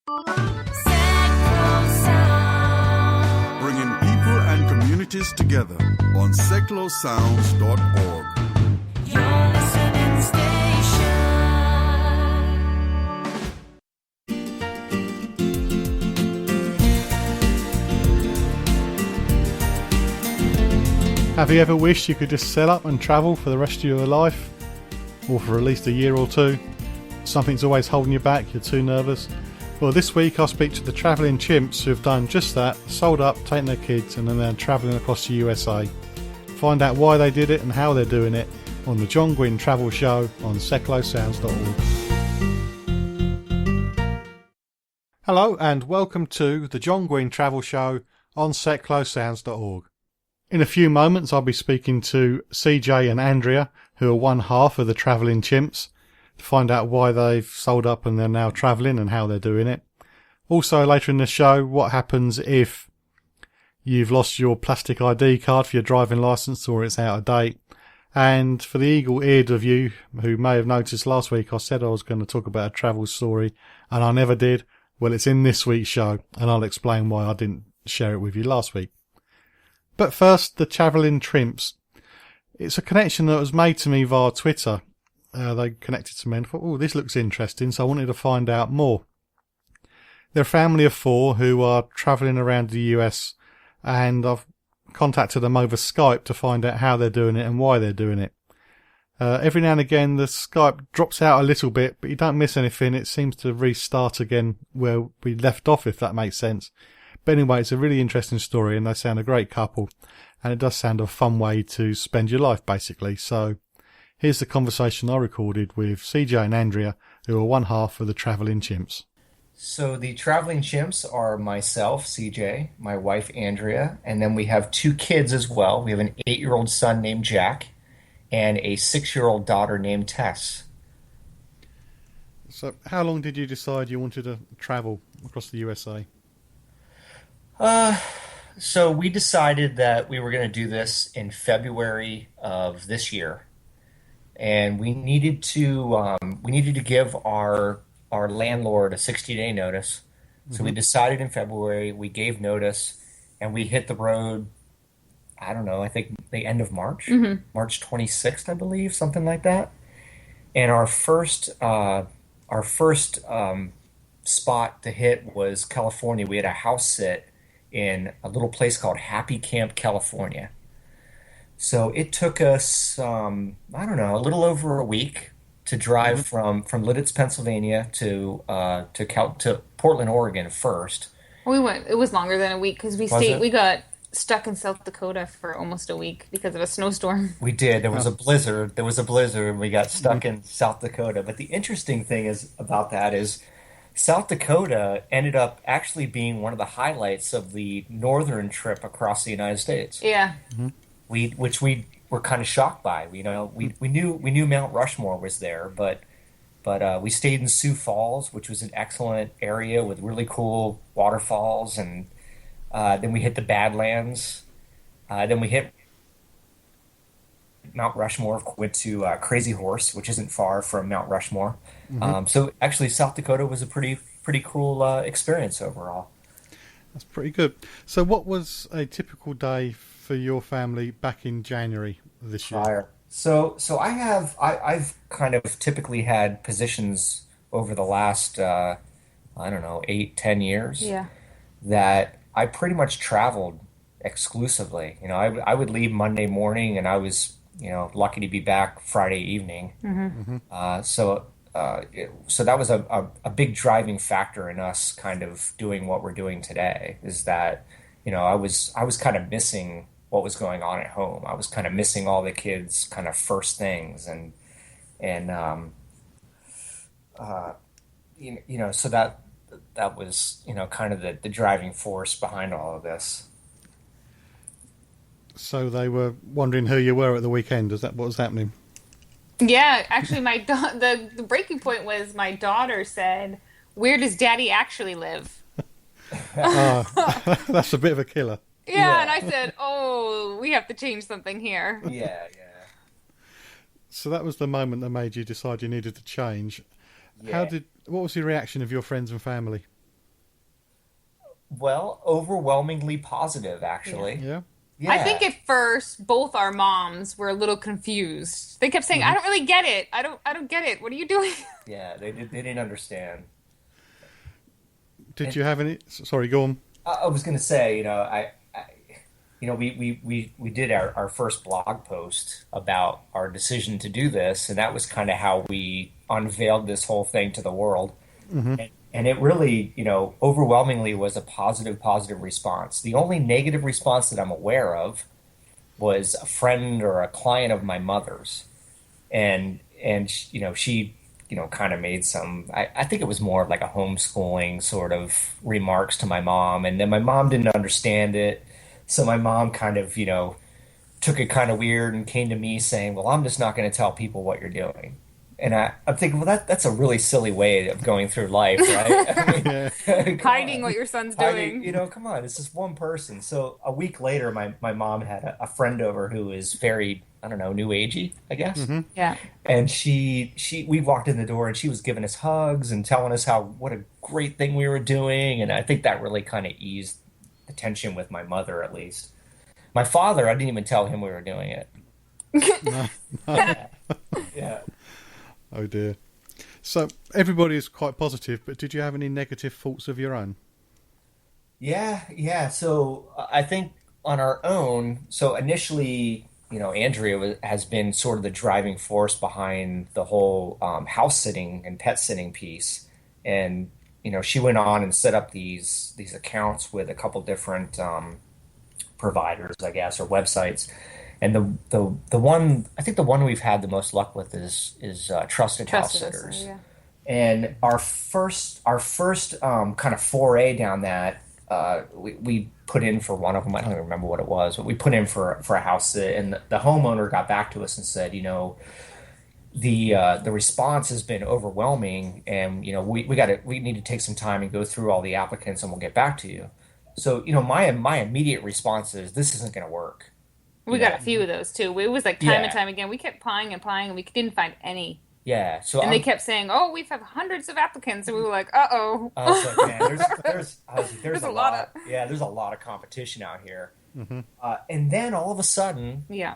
Bringing people and communities together on seclosounds.org. Your listening station. Have you ever wished you could just set up and travel for the rest of your life? Or for at least a year or two? Something's always holding you back, you're too nervous? Well, this week I'll speak to the Traveling Chimps who have done just that, sold up, taken their kids and then they're travelling across the USA. Find out why they did it and how they're doing it on the Guinn Travel Show on seclosounds.org. Hello and welcome to the Guinn Travel Show on seclosounds.org. In a few moments I'll be speaking to CJ and Andrea, who are one half of the Traveling Chimps, to find out why they've sold up and they're now travelling and how they're doing it. Also later in the show, what happens if you've lost your plastic ID card for your driving licence or it's out of date. And for the eagle-eared of you who may have noticed last week I said I was going to talk about a travel story and I never did. Well, it's in this week's show and I'll explain why I didn't share it with you last week. But first, the Traveling Chimps. It's a connection that was made to me via Twitter. They connected to me and thought, oh, this looks interesting, so I wanted to find out more. They're a family of 4 who are travelling around the US, and I've contacted them over Skype to find out how they're doing it and why they're doing it. Every now and again, the Skype drops out a little bit, but you don't miss anything. It seems to restart again where we left off, if that makes sense. But anyway, it's a really interesting story and they sound a great couple. And it does sound a fun way to spend your life, basically. So here's the conversation I recorded with CJ and Andrea, who are one half of the Traveling Chimps. So the Traveling Chimps are myself, CJ, my wife, Andrea, and then we have 2 kids as well. We have an 8-year-old son named Jack and a 6-year-old daughter named Tess. So how long did you decide you wanted to travel across the USA? So we decided that we were going to do this in February of this year, and we needed to give our landlord a 60-day notice. So we decided in February, we gave notice, and we hit the road. I don't know. I think the end of March, March 26th, I believe, something like that. And our first spot to hit was California. We had a house sit in a little place called Happy Camp, California. So it took us, I don't know, a little over a week to drive from Lidditz, Pennsylvania to Portland, Oregon first. It was longer than a week because we got stuck in South Dakota for almost a week because of a snowstorm. We did. There was a blizzard. And we got stuck in South Dakota. But the interesting thing about that is South Dakota ended up actually being one of the highlights of the northern trip across the United States. Yeah. Which we were kind of shocked by. We knew Mount Rushmore was there, but we stayed in Sioux Falls, which was an excellent area with really cool waterfalls, and then we hit the Badlands. Then we hit Mount Rushmore, went to Crazy Horse, which isn't far from Mount Rushmore. So actually, South Dakota was a pretty cool experience overall. That's pretty good. So what was a typical day for your family back in January this year? So I've kind of typically had positions over the last, 8-10 years. Yeah. That I pretty much traveled exclusively. I would leave Monday morning and I was, lucky to be back Friday evening. So that was a big driving factor in us kind of doing what we're doing today, is that, I was kind of missing what was going on at home. I was kind of missing all the kids' kind of first things, and so that was, kind of the driving force behind all of this. So they were wondering who you were at the weekend. Is that what was happening? Yeah, actually, the breaking point was my daughter said, "Where does Daddy actually live?" That's a bit of a killer. Yeah, and I said, "Oh, we have to change something here." Yeah. So that was the moment that made you decide you needed to change. Yeah. What was the reaction of your friends and family? Well, overwhelmingly positive, actually. Yeah. Yeah. I think at first both our moms were a little confused. They kept saying, "I don't really get it. I don't get it. What are you doing?" Yeah, they didn't understand. Did you have any? Sorry, go on. I was going to say, we did our first blog post about our decision to do this, and that was kind of how we unveiled this whole thing to the world. And it really, overwhelmingly was a positive response. The only negative response that I'm aware of was a friend or a client of my mother's, and she kind of made some. I think it was more of like a homeschooling sort of remarks to my mom, and then my mom didn't understand it, so my mom kind of took it kind of weird and came to me saying, "Well, I'm just not going to tell people what you're doing." And I'm thinking, well, that's a really silly way of going through life, right? I mean, Hiding what your son's doing. come on, it's just one person. So a week later, my mom had a friend over who is very, I don't know, new agey, I guess. Yeah. And we walked in the door and she was giving us hugs and telling us what a great thing we were doing. And I think that really kind of eased the tension with my mother, at least. My father, I didn't even tell him we were doing it. Yeah. Oh dear. So everybody is quite positive, but did you have any negative thoughts of your own? Yeah. So I think on our own, so initially, Andrea has been sort of the driving force behind the whole house sitting and pet sitting piece. And, she went on and set up these accounts with a couple different providers, I guess, or websites. And the one, I think the one we've had the most luck with is Trusted House Sitters. Yeah. And our first kind of foray down that, we put in for one of them. I don't even remember what it was, but we put in for a house sit, and the homeowner got back to us and said, the response has been overwhelming, and we need to take some time and go through all the applicants, and we'll get back to you. So my immediate response is, this isn't going to work. We got a few of those too. It was like time and Yeah. time again. We kept applying, and we didn't find any. Yeah. So And they kept saying, "Oh, we've had hundreds of applicants," and we were like, "Uh-oh." I was like, man, there's a lot there's a lot of competition out here. And then all of a sudden, Yeah.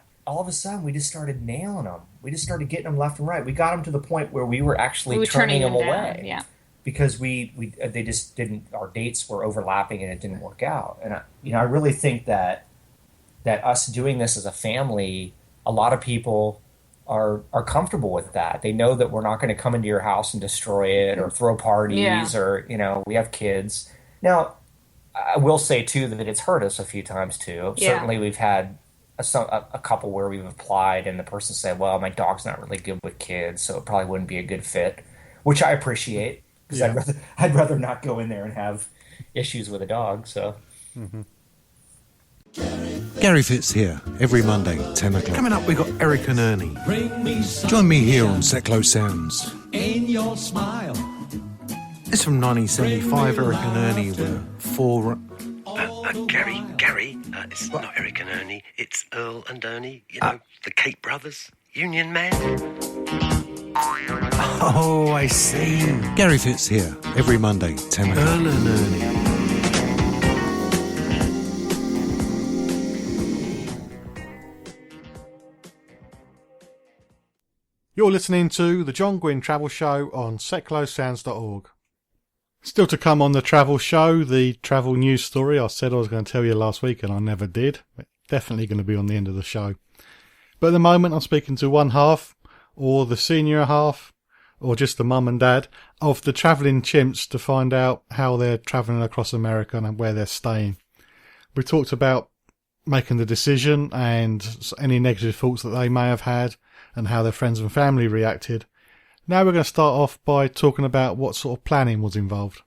we just started nailing them. We just started getting them left and right. We got them to the point where we were actually We were turning them down. away. Yeah. Because they just didn't. Our dates were overlapping and it didn't work out. And I really think that us doing this as a family, a lot of people are comfortable with that. They know that we're not going to come into your house and destroy it or throw parties or we have kids. Now, I will say too that it's hurt us a few times too. Yeah. Certainly, we've had a couple where we've applied and the person said, "Well, my dog's not really good with kids, so it probably wouldn't be a good fit," which I appreciate because I'd rather not go in there and have issues with a dog. So. Gary Fitz here, every Monday, 10 o'clock. Coming up, we've got Eric and Ernie. Join me here on Seclo Sounds. In your smile. It's from 1975, Eric and Ernie were four... Gary, it's not Eric and Ernie, it's Earl and Ernie, the Cape Brothers, Union Man. Oh, I see. Gary Fitz here, every Monday, 10 o'clock. Earl and Ernie. You're listening to the John Guinn Travel Show on seclosounds.org. Still to come on the travel show, the travel news story I said I was going to tell you last week and I never did. But definitely going to be on the end of the show. But at the moment I'm speaking to one half, or the senior half, or just the mum and dad, of the Traveling Chimps to find out how they're travelling across America and where they're staying. We talked about making the decision and any negative thoughts that they may have had, and how their friends and family reacted. Now we're going to start off by talking about what sort of planning was involved.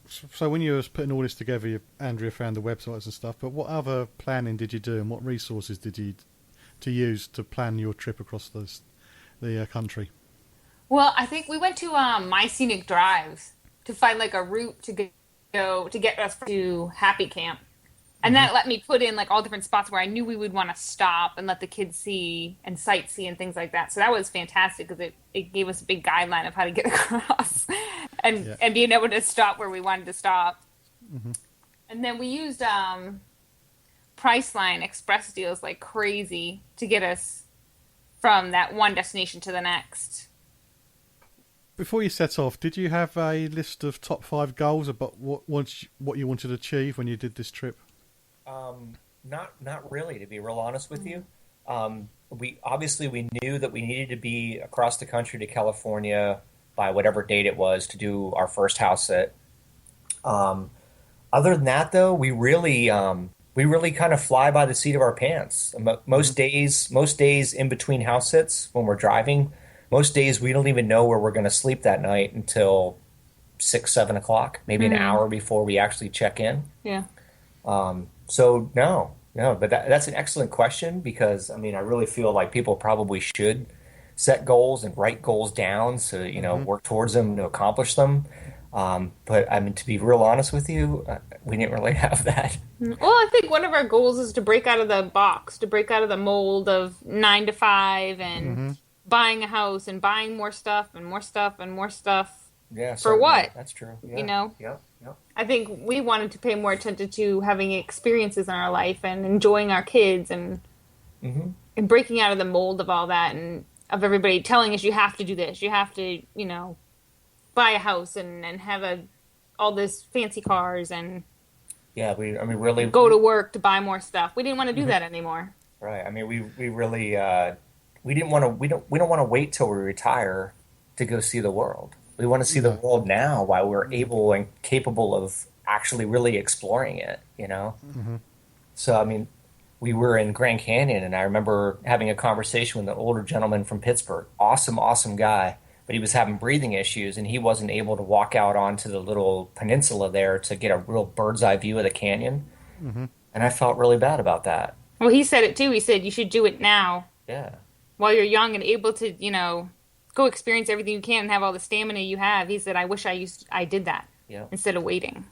So when you were putting all this together, Andrea found the websites and stuff, but what other planning did you do and what resources did you use to plan your trip across the country? Well, I think we went to My Scenic Drives to find like a route to go to get us to Happy Camp. And that let me put in like all different spots where I knew we would want to stop and let the kids see and sightsee and things like that. So that was fantastic because it gave us a big guideline of how to get across and being able to stop where we wanted to stop. And then we used Priceline Express deals like crazy to get us from that one destination to the next. Before you set off, did you have a list of top 5 goals about what you wanted to achieve when you did this trip? Not really, to be real honest with you. We knew that we needed to be across the country to California by whatever date it was to do our first house sit. Other than that, though, we really kind of fly by the seat of our pants. Most days in between house sits when we're driving, most days we don't even know where we're going to sleep that night until 6, 7 o'clock, maybe an hour before we actually check in. Yeah. So no, but that's an excellent question because I mean I really feel like people probably should set goals and write goals down so work towards them to accomplish them. But I mean to be real honest with you, we didn't really have that. Well, I think one of our goals is to break out of the box, to break out of the mold of 9 to 5 and buying a house and buying more stuff and more stuff and more stuff. Yeah. For what? That's true. Yeah. You know? Yep. I think we wanted to pay more attention to having experiences in our life and enjoying our kids and breaking out of the mold of all that and of everybody telling us you have to do this, you have to, buy a house and have all this fancy cars and really go to work to buy more stuff. We didn't want to do that anymore. Right. I mean, we really we don't want to wait till we retire to go see the world. We want to see the world now while we're able and capable of actually really exploring it, So, I mean, we were in Grand Canyon, and I remember having a conversation with an older gentleman from Pittsburgh. Awesome guy, but he was having breathing issues, and he wasn't able to walk out onto the little peninsula there to get a real bird's eye view of the canyon. And I felt really bad about that. Well, he said it too. He said you should do it now. Yeah. While you're young and able to, go experience everything you can and have all the stamina you have. He said, I wish I did that instead of waiting.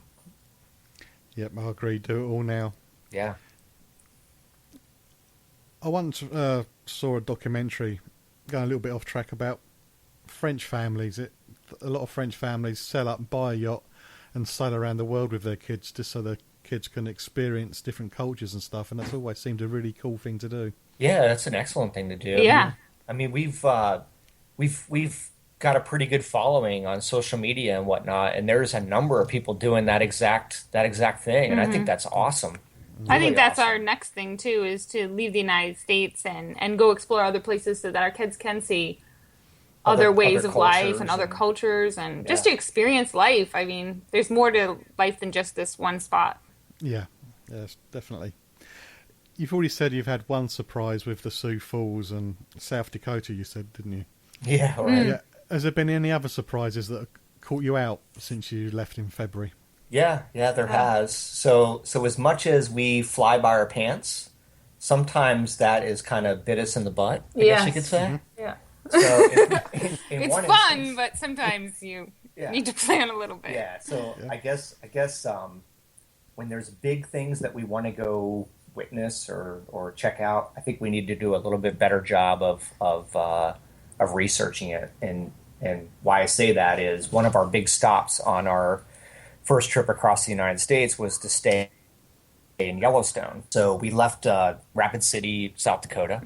Yep, I agree. Do it all now. Yeah. I once saw a documentary, going a little bit off track, about French families. A lot of French families sell up and buy a yacht and sail around the world with their kids just so their kids can experience different cultures and stuff. And that's always seemed a really cool thing to do. Yeah, that's an excellent thing to do. Yeah. I mean, we've got a pretty good following on social media and whatnot, and there's a number of people doing that exact thing, and I think that's awesome. Really I think that's awesome. our next thing too, is to leave the United States and go explore other places so that our kids can see other ways of life and other cultures and just to experience life. I mean, there's more to life than just this one spot. Yeah, yes, definitely. You've already said you've had one surprise with the Sioux Falls and South Dakota, you said, didn't you? Yeah, right. Yeah. Has there been any other surprises that have caught you out since you left in February? Yeah, there has. So as much as we fly by our pants, sometimes that is kind of bit us in the butt, I guess you could say. Yeah. So in It's one fun, instance- but sometimes you Yeah. need to plan a little bit. Yeah, so I guess when there's big things that we want to go witness or check out, I think we need to do a little bit better job of researching it. And why I say that is one of our big stops on our first trip across the United States was to stay in Yellowstone. So we left Rapid City, South Dakota,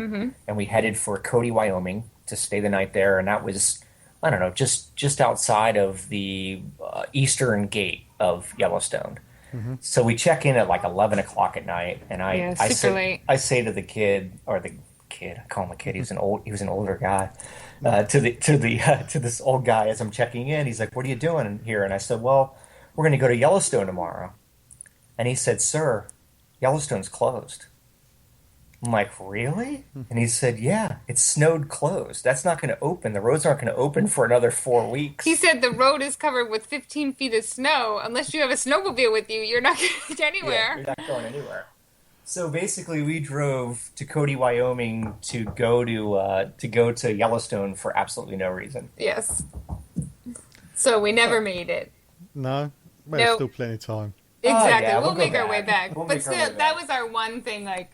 and we headed for Cody, Wyoming to stay the night there. And that was, I don't know, just outside of the eastern gate of Yellowstone. So we check in at like 11 o'clock at night, and I late. I say to the kid, I call him a kid. He was an older guy. To this old guy as I'm checking in, he's like, "What are you doing here?" And I said, "Well, we're going to go to Yellowstone tomorrow." And he said, "Sir, Yellowstone's closed." I'm like, "Really?" And he said, "Yeah, it's snowed closed. That's not going to open. The roads aren't going to open for another 4 weeks." He said the road is covered with 15 feet of snow. Unless you have a snowmobile with you, you're not going to get anywhere. Yeah, you're not going anywhere. So basically, we drove to Cody, Wyoming to go to Yellowstone for absolutely no reason. Yes. So we never made it. No? Well, Nope. still plenty of time. Exactly. yeah, we'll we'll make go our way back. back. We'll But make our still, way that back. was our one thing. Like,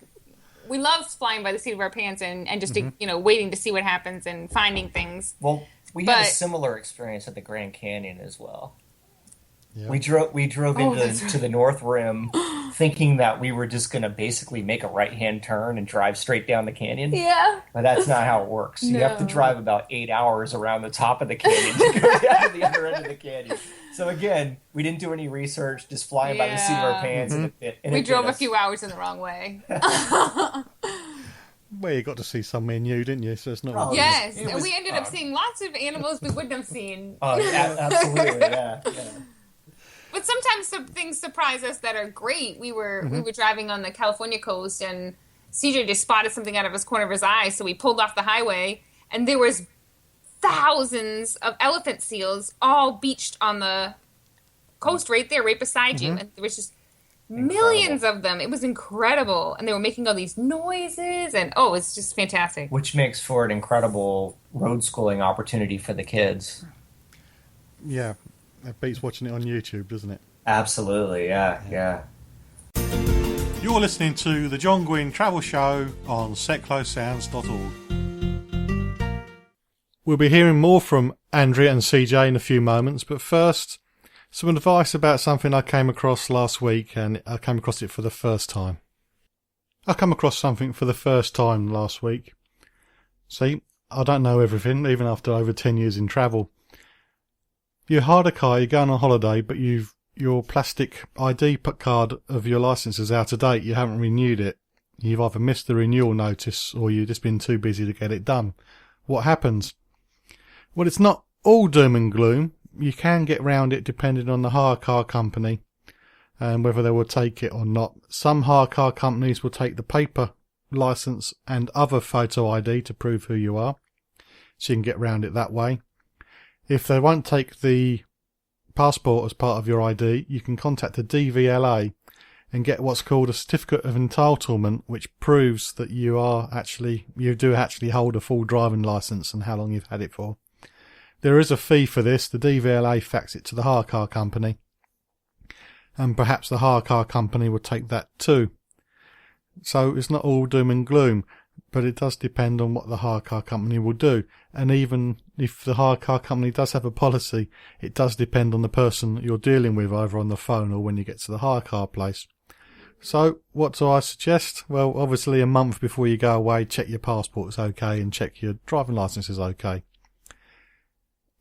we love flying by the seat of our pants and just waiting to see what happens and finding things. Well, we had a But- similar experience at the Grand Canyon as well. Yeah. We drove to the North Rim thinking that we were just going to basically make a right-hand turn and drive straight down the canyon. Yeah. But that's not how it works. You have to No. drive about 8 hours around the top of the canyon to go down to the other end of the canyon. So again, we didn't do any research, just flying by the seat of our pants. And it We bit drove a us. few hours in the wrong way. Well, you got to see somewhere new, didn't you? So it's not. Oh, Yes, it and was we ended up fun. seeing lots of animals we wouldn't have seen. Absolutely, yeah. But sometimes some things surprise us that are great. We were driving on the California coast, and CJ just spotted something out of his corner of his eye, so we pulled off the highway, and there was thousands of elephant seals all beached on the coast right there, right beside you, and there was just millions of them. It was incredible, and they were making all these noises, and it's just fantastic. Which makes for an incredible road schooling opportunity for the kids. Yeah, it beats watching it on YouTube, doesn't it? Absolutely, yeah. You're listening to the John Guinn Travel Show on seclosounds.org. We'll be hearing more from Andrea and CJ in a few moments, but first, some advice about something I came across last week, and I came across it for the first time. I come across something for the first time last week. See, I don't know everything, even after over 10 years in travel. You hired a car, you're going on holiday, but your plastic ID card of your licence is out of date, you haven't renewed it. You've either missed the renewal notice or you've just been too busy to get it done. What happens? Well, it's not all doom and gloom. You can get round it depending on the hire car company and whether they will take it or not. Some hire car companies will take the paper licence and other photo ID to prove who you are, so you can get round it that way. If they won't take the passport as part of your ID, you can contact the DVLA and get what's called a certificate of entitlement, which proves that you do actually hold a full driving licence and how long you've had it for. There is a fee for this. The DVLA fax it to the hire car company, and perhaps the hire car company will take that too. So it's not all doom and gloom, but it does depend on what the hire car company will do. And even if the hire car company does have a policy, it does depend on the person that you're dealing with, either on the phone or when you get to the hire car place. So what do I suggest? Well, obviously a month before you go away, check your passport is okay and check your driving licence is okay.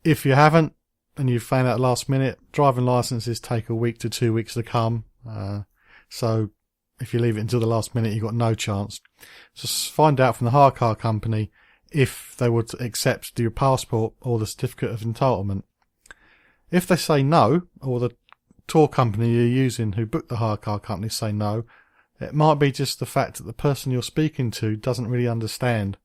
If you haven't, and you've found out last minute, driving licences take a week to 2 weeks to come. So if you leave it until the last minute, you've got no chance. Just find out from the hire car company if they would accept your passport or the certificate of entitlement. If they say no, or the tour company you're using who booked the hire car company say no, it might be just the fact that the person you're speaking to doesn't really understand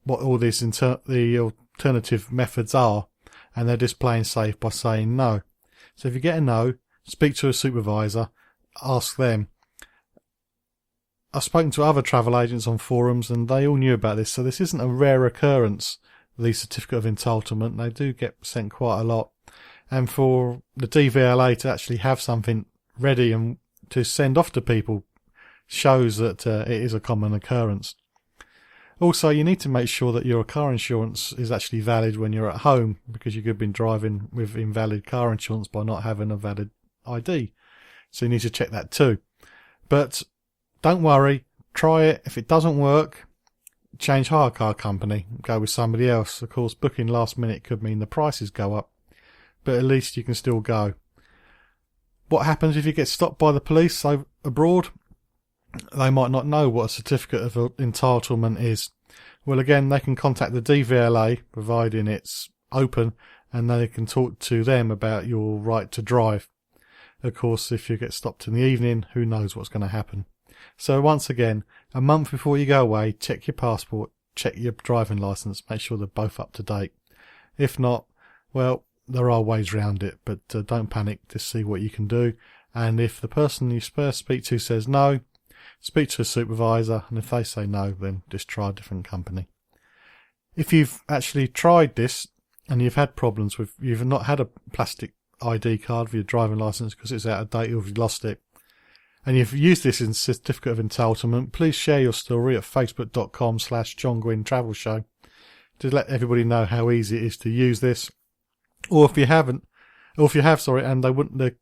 what all these the alternative methods are, and they're just playing safe by saying no. So if you get a no, speak to a supervisor, ask them. I've spoken to other travel agents on forums and they all knew about this, so this isn't a rare occurrence, the certificate of entitlement. They do get sent quite a lot. And for the DVLA to actually have something ready and to send off to people shows that it is a common occurrence. Also, you need to make sure that your car insurance is actually valid when you're at home, because you could have been driving with invalid car insurance by not having a valid ID. So you need to check that too. But don't worry, try it. If it doesn't work, change hire car company, go with somebody else. Of course, booking last minute could mean the prices go up, but at least you can still go. What happens if you get stopped by the police abroad? They might not know what a certificate of entitlement is. Well, again, they can contact the DVLA, providing it's open, and they can talk to them about your right to drive. Of course, if you get stopped in the evening, who knows what's going to happen. So once again, a month before you go away, check your passport, check your driving licence, make sure they're both up to date. If not, well, there are ways around it, but don't panic, just see what you can do. And if the person you first speak to says no, speak to a supervisor, and if they say no, then just try a different company. If you've actually tried this and you've had problems with, you've not had a plastic ID card for your driving licence because it's out of date or you've lost it, and you've used this in certificate of entitlement, please share your story at facebook.com/John Guinn Travel Show to let everybody know how easy it is to use this. Or if you haven't, or if you have, sorry, and they wouldn't, the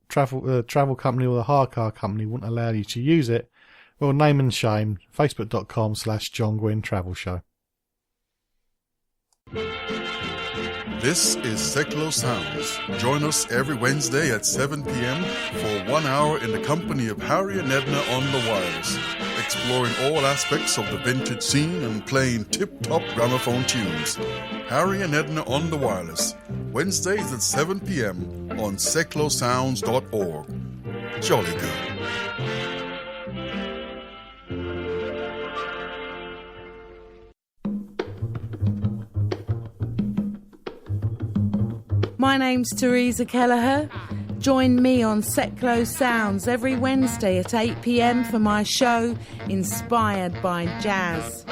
travel company or the hire car company wouldn't allow you to use it, well, name and shame, facebook.com/John Guinn Travel Show. This is Seklo Sounds. Join us every Wednesday at 7 p.m. for 1 hour in the company of Harry and Edna on the wireless, exploring all aspects of the vintage scene and playing tip-top gramophone tunes. Harry and Edna on the wireless, Wednesdays at 7 p.m. on seklosounds.org. Jolly good. My name's Teresa Kelleher. Join me on Seklo Sounds every Wednesday at 8 p.m. for my show Inspired by Jazz.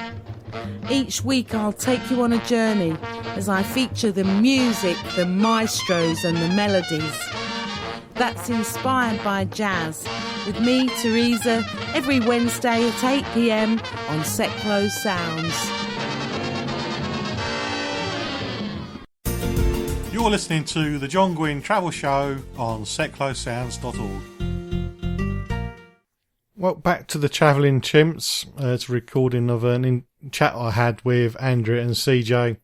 Each week I'll take you on a journey as I feature the music, the maestros and the melodies. That's Inspired by Jazz with me, Teresa, every Wednesday at 8 p.m. on Seklo Sounds. You're listening to the John Guinn Travel Show on seklosounds.org. Well, back to the Traveling Chimps. It's a recording of a chat I had with Andrea and CJ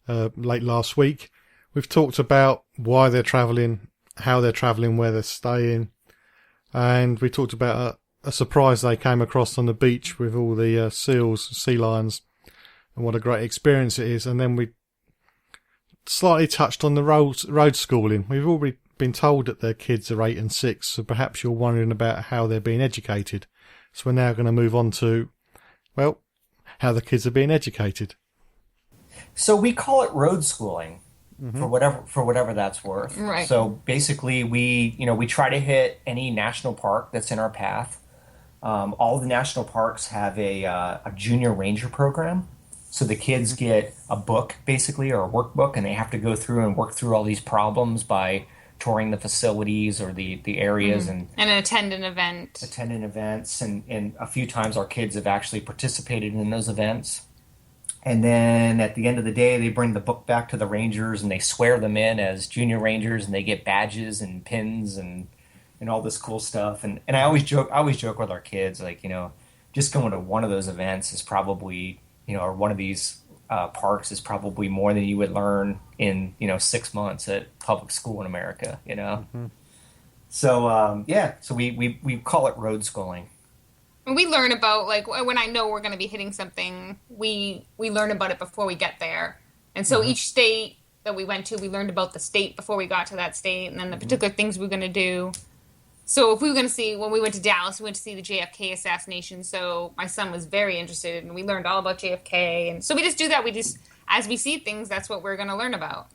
late last week. We've talked about why they're travelling, how they're travelling, where they're staying, and we talked about a surprise they came across on the beach with all the sea lions, and what a great experience it is. And then we slightly touched on the road schooling. We've already been told that their kids are 8 and 6, so perhaps you're wondering about how they're being educated. So we're now going to move on to, well, how the kids are being educated. So we call it road schooling for whatever that's worth. Right. So basically, we try to hit any national park that's in our path. All the national parks have a junior ranger program. So the kids get a book, basically, or a workbook, and they have to go through and work through all these problems by touring the facilities or the areas and attend an event. Attend events, and a few times our kids have actually participated in those events. And then at the end of the day, they bring the book back to the rangers and they swear them in as junior rangers, and they get badges and pins and all this cool stuff. And I always joke with our kids, like, just going to one of those events is probably, or one of these parks is probably more than you would learn in 6 months at public school in America. So so we call it road schooling. And we learn about, like, when I know we're going to be hitting something, we learn about it before we get there. And so each state that we went to, we learned about the state before we got to that state, and then the particular things we were going to do. So if we were going to see, when we went to Dallas, we went to see the JFK assassination. So my son was very interested, and we learned all about JFK. And so we just do that. We just, as we see things, that's what we're going to learn about.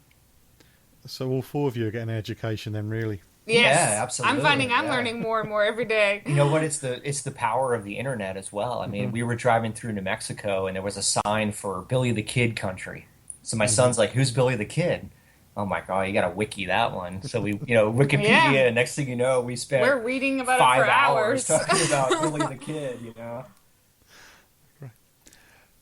So all four of you are getting an education then, really? Yes. Yeah, absolutely. I'm finding I'm learning more and more every day. You know what? It's the power of the internet as well. I mean, we were driving through New Mexico, and there was a sign for Billy the Kid country. So my son's like, "Who's Billy the Kid?" Oh my God, you got to wiki that one. So we, Wikipedia. Yeah. Next thing you know, we spent We're reading about 5 it for hours hours. talking about Billy the Kid. Right.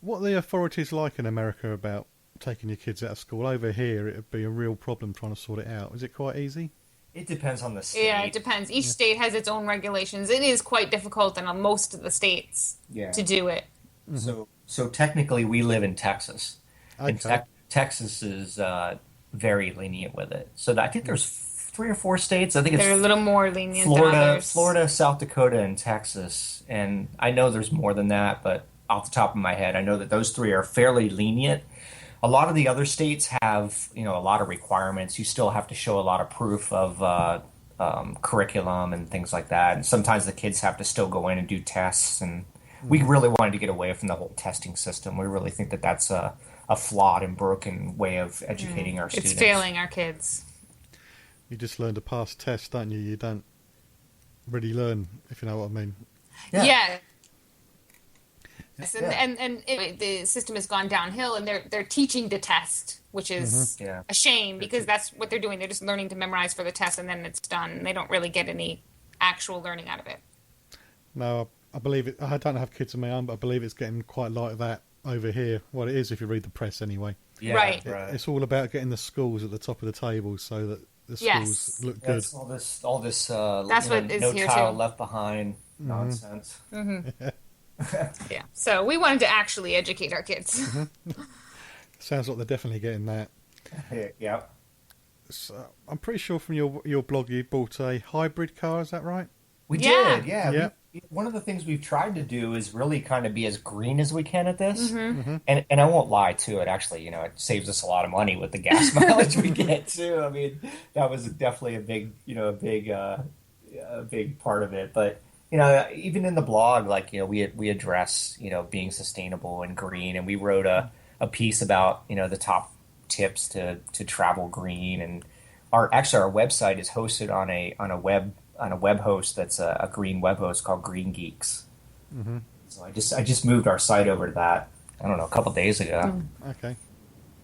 What are the authorities like in America about taking your kids out of school? Over here, it would be a real problem trying to sort it out. Is it quite easy? It depends on the state. Yeah, it depends. Each state has its own regulations. It is quite difficult in most of the states to do it. So technically, we live in Texas. Okay. And Texas is very lenient with it. So I think there's 3 or 4 states. I think They're a it's little more lenient than others. Florida, South Dakota, and Texas. And I know there's more than that, but off the top of my head, I know that those 3 are fairly lenient. A lot of the other states have, a lot of requirements. You still have to show a lot of proof of curriculum and things like that. And sometimes the kids have to still go in and do tests. And we really wanted to get away from the whole testing system. We really think that that's a flawed and broken way of educating our students. It's failing our kids. You just learn to pass tests, don't you? You don't really learn, if you know what I mean. Yeah. Yes, and the system has gone downhill, and they're teaching to test, which is a shame because that's what they're doing. They're just learning to memorize for the test, and then it's done. They don't really get any actual learning out of it. No, I believe it. I don't have kids of my own, but I believe it's getting quite like that over here. Well, it is if you read the press anyway. Yeah, right. It's all about getting the schools at the top of the table so that the Yes. schools look good. That's all this. That's what is no here, child too. left behind nonsense. Yeah. So we wanted to actually educate our kids. Sounds like they're definitely getting that. Yeah. So, I'm pretty sure from your blog you bought a hybrid car, is that right? We Yeah. did, yeah. Yeah. One of the things we've tried to do is really kind of be as green as we can at this. Mm-hmm. And I won't lie too, it actually, it saves us a lot of money with the gas mileage we get too. I mean, that was definitely a big part of it. But, even in the blog, like, we address, being sustainable and green, and we wrote a piece about, the top tips to travel green, and our website is hosted on a web host that's a green web host called Green Geeks. Mm-hmm. So I just moved our site over to that. I don't know, a couple days ago. Okay.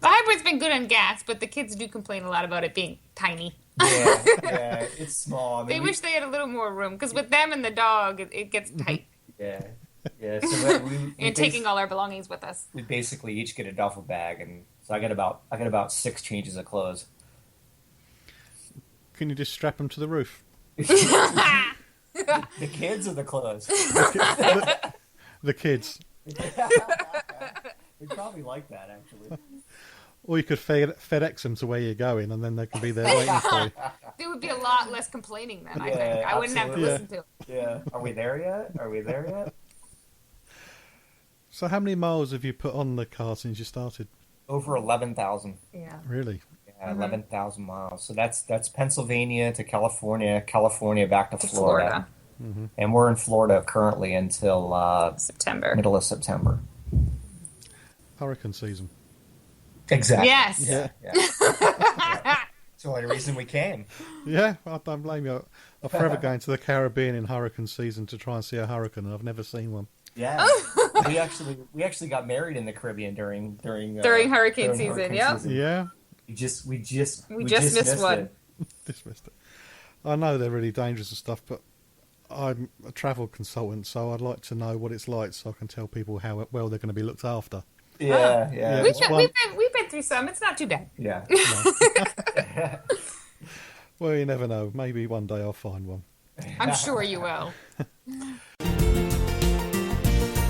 The hybrid's been good on gas, but the kids do complain a lot about it being tiny. Yeah, it's small. I mean, They wish they had a little more room, because with them and the dog, it gets tight. Yeah. So And taking all our belongings with us. we basically each get a duffel bag, and so I got about 6 changes of clothes. Can you just strap them to the roof? The kids or the clothes? The kids. They probably like that, actually. Or you could FedEx them to where you're going, and then they can be there waiting for you. There would be a lot less complaining then, I Yeah, think. I wouldn't have to absolutely. listen to it. Yeah. Are we there yet? So how many miles have you put on the car since you started? Over 11,000. Yeah. Really? Yeah, 11,000 miles. So that's Pennsylvania to California back to Florida. Mm-hmm. And we're in Florida currently until September. middle of September. Hurricane season. Exactly. Yes. Yeah. It's the only reason we came. Yeah, I don't blame you. I'm forever going to the Caribbean in hurricane season to try and see a hurricane, and I've never seen one. Yeah. we actually got married in the Caribbean during hurricane season. Yep. Yeah. We just missed missed one. it. Dismissed it. I know they're really dangerous and stuff, but I'm a travel consultant, so I'd like to know what it's like so I can tell people how well they're going to be looked after. Yeah. We've been through some. It's not too bad. Yeah. Well, you never know. Maybe one day I'll find one. I'm sure you will.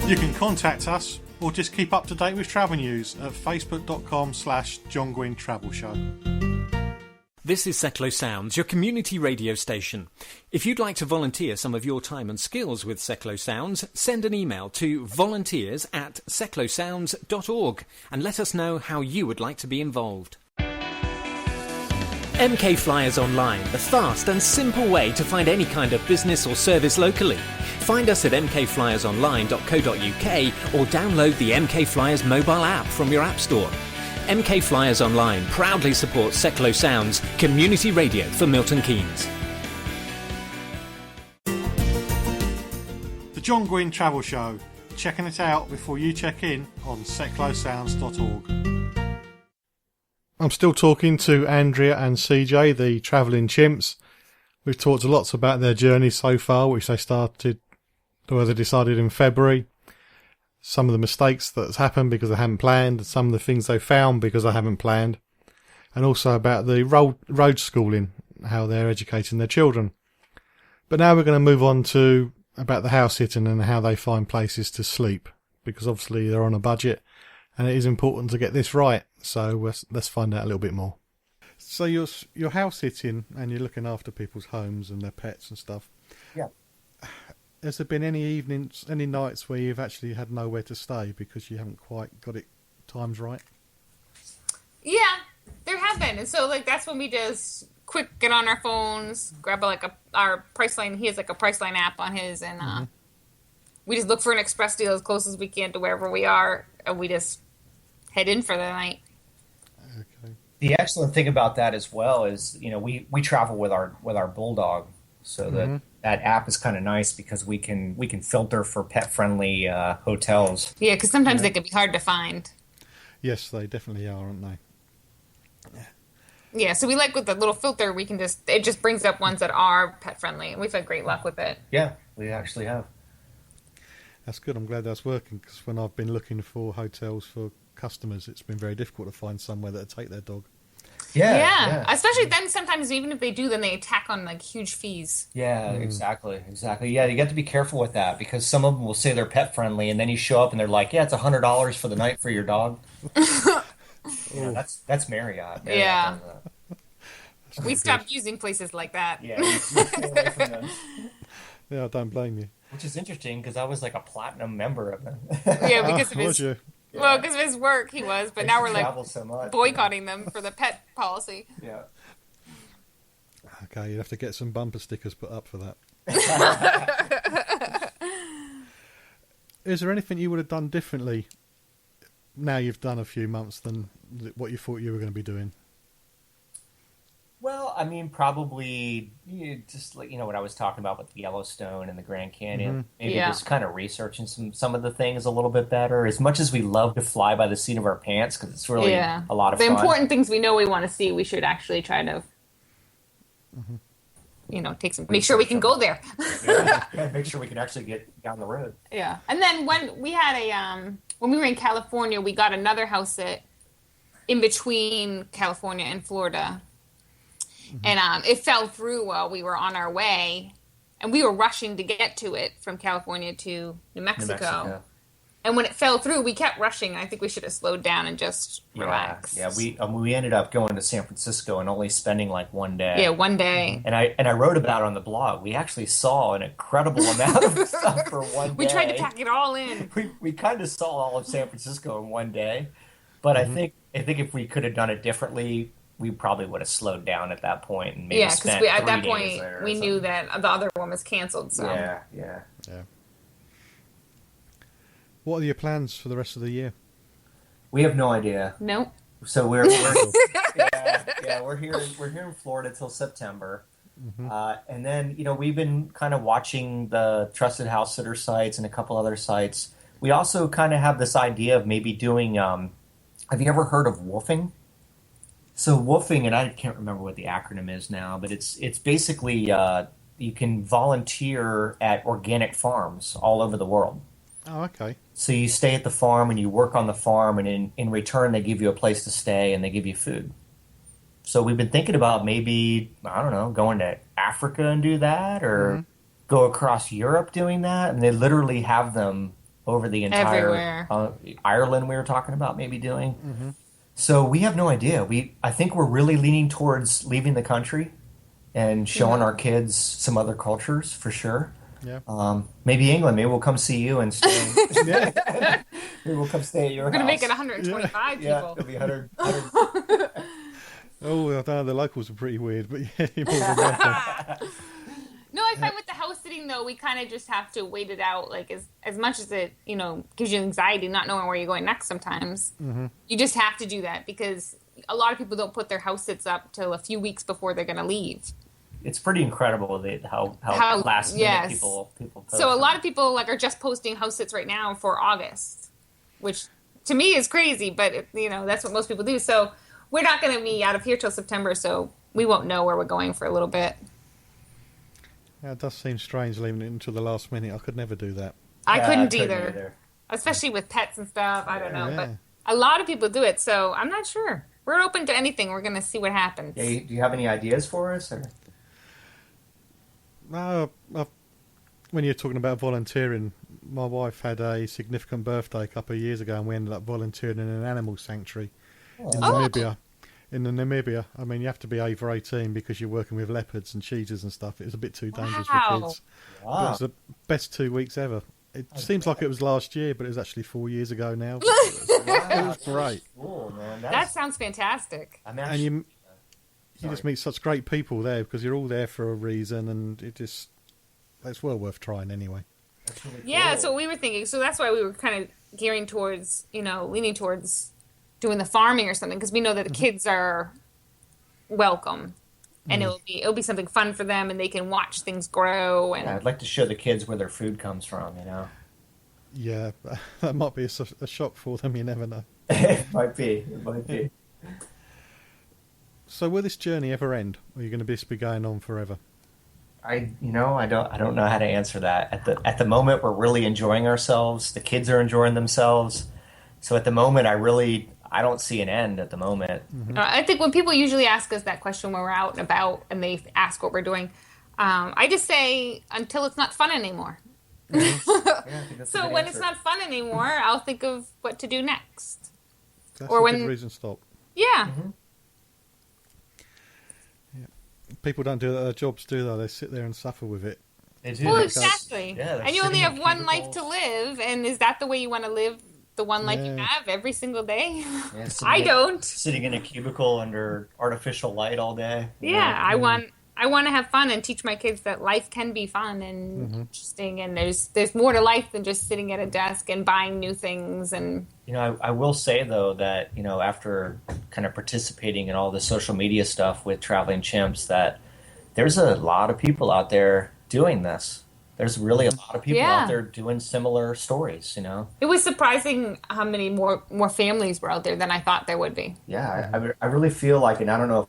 You can contact us or just keep up to date with travel news at facebook.com/John Guinn Travel Show. This is Seclo Sounds, your community radio station. If you'd like to volunteer some of your time and skills with Seclo Sounds, send an email to volunteers@seclosounds.org and let us know how you would like to be involved. MK Flyers Online, the fast and simple way to find any kind of business or service locally. Find us at mkflyersonline.co.uk or download the MK Flyers mobile app from your app store. MK Flyers Online proudly supports Seclo Sounds, community radio for Milton Keynes. The John Guinn Travel Show. Checking it out before you check in on seclosounds.org. I'm still talking to Andrea and CJ, the Traveling Chimps. We've talked lots about their journey so far, which they decided in February. Some of the mistakes that's happened because they haven't planned, some of the things they found because they haven't planned, and also about the road schooling, how they're educating their children. But now we're going to move on to about the house sitting and how they find places to sleep, because obviously they're on a budget and it is important to get this right. So let's find out a little bit more. So you're house sitting and you're looking after people's homes and their pets and stuff. Yeah. Has there been any evenings, any nights where you've actually had nowhere to stay because you haven't quite got it times right? Yeah, there have been. And so, that's when we just quick get on our phones, grab our Priceline. He has a Priceline app on his, and we just look for an express deal as close as we can to wherever we are, and we just head in for the night. Okay. The excellent thing about that as well is, we travel with our bulldog, so that app is kind of nice because we can filter for pet friendly hotels. Yeah, because sometimes they can be hard to find. Yes, they definitely are, aren't they? Yeah, so we with the little filter, it just brings up ones that are pet friendly, and we've had great luck with it. Yeah, we actually have. That's good. I'm glad that's working, because when I've been looking for hotels for customers, it's been very difficult to find somewhere that'll take their dog. Yeah. Especially then sometimes even if they do, then they attack on like huge fees. Yeah, exactly. Yeah, you got to be careful with that because some of them will say they're pet friendly, and then you show up and they're like, "Yeah, it's $100 for the night for your dog." That's Marriott. Yeah. does that. We stopped using places like that. Yeah, you stay away from them. Yeah, I don't blame you. Which is interesting because I was like a platinum member of them. Yeah, because of Was his you? well, because of his work he was, but They now we're like travel so much. boycotting them for the pet policy. Yeah. Okay, you'd have to get some bumper stickers put up for that. Is there anything you would have done differently now you've done a few months than what you thought you were going to be doing? Well, I mean, probably just like what I was talking about with the Yellowstone and the Grand Canyon. Maybe just kind of researching some of the things a little bit better. As much as we love to fly by the seat of our pants, because it's really a lot of the fun. important things we know we want to see, we should actually try to, make sure we can go there. Make sure we can actually get down the road. Yeah, and then when we had when we were in California, we got another house sit in between California and Florida. And it fell through while we were on our way, and we were rushing to get to it from California to New Mexico. And when it fell through, we kept rushing. I think we should have slowed down and just relaxed. Yeah. We ended up going to San Francisco and only spending like one day. Yeah, one day. And I wrote about it on the blog. We actually saw an incredible amount of stuff for one day. We tried to pack it all in. We kind of saw all of San Francisco in one day, but I think if we could have done it differently, we probably would have slowed down at that point and maybe spent 3 at that days point there we knew that the other one was canceled. So yeah. What are your plans for the rest of the year? We have no idea. Nope. So we're here in Florida till September, and then we've been kind of watching the Trusted House Sitter sites and a couple other sites. We also kind of have this idea of maybe doing. Have you ever heard of woofing? So woofing, and I can't remember what the acronym is now, but it's basically you can volunteer at organic farms all over the world. Oh, okay. So you stay at the farm and you work on the farm, and in return they give you a place to stay and they give you food. So we've been thinking about maybe, I don't know, going to Africa and do that, or go across Europe doing that. And they literally have them over the entire Ireland we were talking about maybe doing. So we have no idea. I think we're really leaning towards leaving the country and showing our kids some other cultures for sure. Yeah. Maybe England. Maybe we'll come see you and stay. Maybe we'll come stay at your house. We're gonna make it 125 people. Yeah, it'll be 100. Oh, I don't know. The locals are pretty weird, but yeah, you're more than welcome. No, I find with the house sitting though, we kind of just have to wait it out. Like as much as it gives you anxiety not knowing where you're going next. Sometimes you just have to do that because a lot of people don't put their house sits up till a few weeks before they're gonna leave. It's pretty incredible how last minute people post. So a lot of people are just posting house sits right now for August, which to me is crazy, but that's what most people do. So we're not going to be out of here till September, so we won't know where we're going for a little bit. Yeah, it does seem strange leaving it until the last minute. I could never do that. I couldn't either, especially with pets and stuff. I don't know, but a lot of people do it, so I'm not sure. We're open to anything. We're going to see what happens. Yeah, do you have any ideas for us? Or? No, when you're talking about volunteering, my wife had a significant birthday a couple of years ago, and we ended up volunteering in an animal sanctuary in Namibia. In Namibia, I mean, you have to be over 18 because you're working with leopards and cheetahs and stuff. It was a bit too dangerous for kids. Wow. But it was the best 2 weeks ever. It seems like it was last year, but it was actually 4 years ago now. It was great. Cool, man. That sounds fantastic. And you just meet such great people there because you're all there for a reason, and it's well worth trying anyway. That's really cool. Yeah, that's what we were thinking. So that's why we were kind of gearing towards, leaning towards doing the farming or something, because we know that the kids are welcome, and it'll be something fun for them, and they can watch things grow. And I'd like to show the kids where their food comes from. Yeah, that might be a shock for them. You never know. It might be. So will this journey ever end? Or are you going to be going on forever? I don't know how to answer that. At the moment, we're really enjoying ourselves. The kids are enjoying themselves. So at the moment, I don't see an end at the moment. I think when people usually ask us that question when we're out and about and they ask what we're doing, I just say until it's not fun anymore. Yeah, I think that's a So good when answer. it's not fun anymore, I'll think of what to do next. That's Or a when- good reason to stop. Yeah. People don't do that at their jobs, do they? They sit there and suffer with it. They do. Well, They're- exactly. Yeah, they're And you only sitting have in one life cubicles. to live, and is that the way you want to live? The one life you Yeah. have every single day? Yeah, sitting I in- don't. Sitting in a cubicle under artificial light all day. you Yeah, know? I want to have fun and teach my kids that life can be fun and interesting, and there's more to life than just sitting at a desk and buying new things. And You know, I will say though that, you know, after kind of participating in all the social media stuff with Traveling Chimps, that there's a lot of people out there doing this. There's really a lot of people Yeah. out there doing similar stories, you know? it was surprising how many more families were out there than I thought there would be. Yeah, I really feel like, and I don't know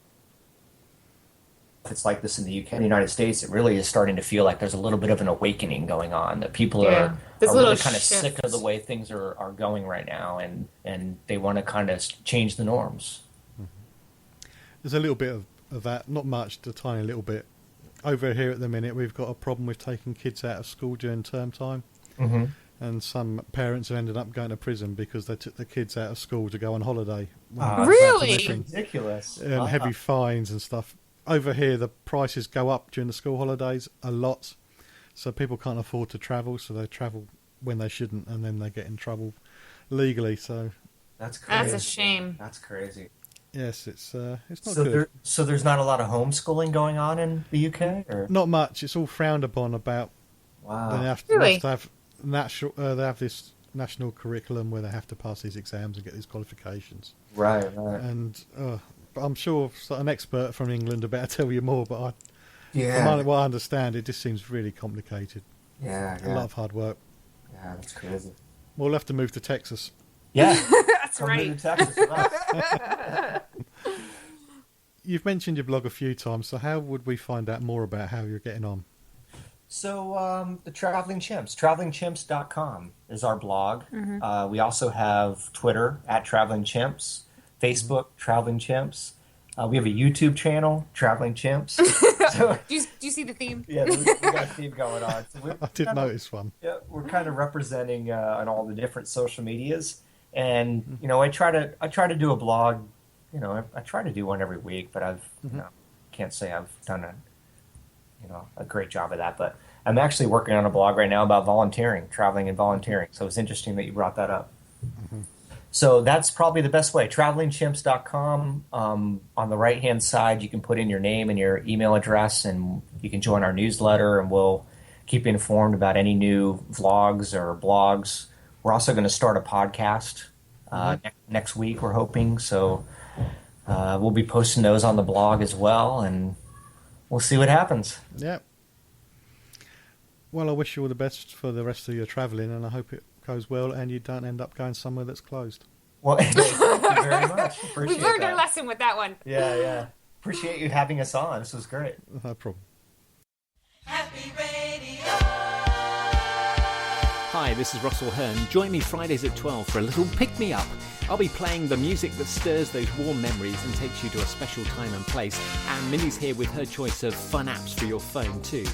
if it's like this in the UK, in the United States, it really is starting to feel like there's a little bit of an awakening going on, that people Yeah. are There's a really little kind of shift. sick of the way things are going right now, and they want to kind of change the norms. There's a little bit of that, not much, a tiny little bit. Over here at the minute, we've got a problem with taking kids out of school during term time. Mm-hmm. And some parents have ended up going to prison because they took the kids out of school to go on holiday. Really? Ridiculous. And heavy fines and stuff. Over here, the prices go up during the school holidays a lot. So people can't afford to travel, so they travel when they shouldn't, and then they get in trouble legally. So, That's crazy. That's a shame. That's crazy. yes, it's not So good. there's not a lot of homeschooling going on in the UK, or Not much. It's all frowned upon about. wow. They have Really? to have natural. They have this national curriculum where they have to pass these exams and get these qualifications. Right. And but I'm sure an expert from England would better tell you more. But Yeah. from what I understand, it just seems really complicated. Yeah. A lot of hard work. Yeah, that's crazy. We'll have to move to Texas. Yeah. That's Come right. to Texas with us. You've mentioned your blog a few times, so how would we find out more about how you're getting on? So the Traveling Chimps, travelingchimps.com is our blog. We also have Twitter at Traveling Chimps, Facebook Traveling Chimps. We have a YouTube channel, Traveling Chimps. So, Do you see the theme? yeah, we got a theme going on. So I did notice one. Yeah, we're kind of representing on all the different social medias, and you know, I try to do a blog. You know, I try to do one every week, but I've you know, can't say I've done a great job of that. But I'm actually working on a blog right now about volunteering, traveling and volunteering. So it's interesting that you brought that up. So that's probably the best way. Travelingchimps.com. On the right-hand side, you can put in your name and your email address, and you can join our newsletter, and we'll keep you informed about any new vlogs or blogs. We're also going to start a podcast next week, we're hoping. So we'll be posting those on the blog as well, and we'll see what happens. Yeah. Well, I wish you all the best for the rest of your travelling, and I hope it goes well and you don't end up going somewhere that's closed. Well, thank you very much. Appreciate We've learned that. our lesson with that one. Yeah. Appreciate you having us on. This was great. No problem. Hi, this is Russell Hearn. Join me Fridays at 12 for a little pick-me-up. I'll be playing the music that stirs those warm memories and takes you to a special time and place. And Minnie's here with her choice of fun apps for your phone too.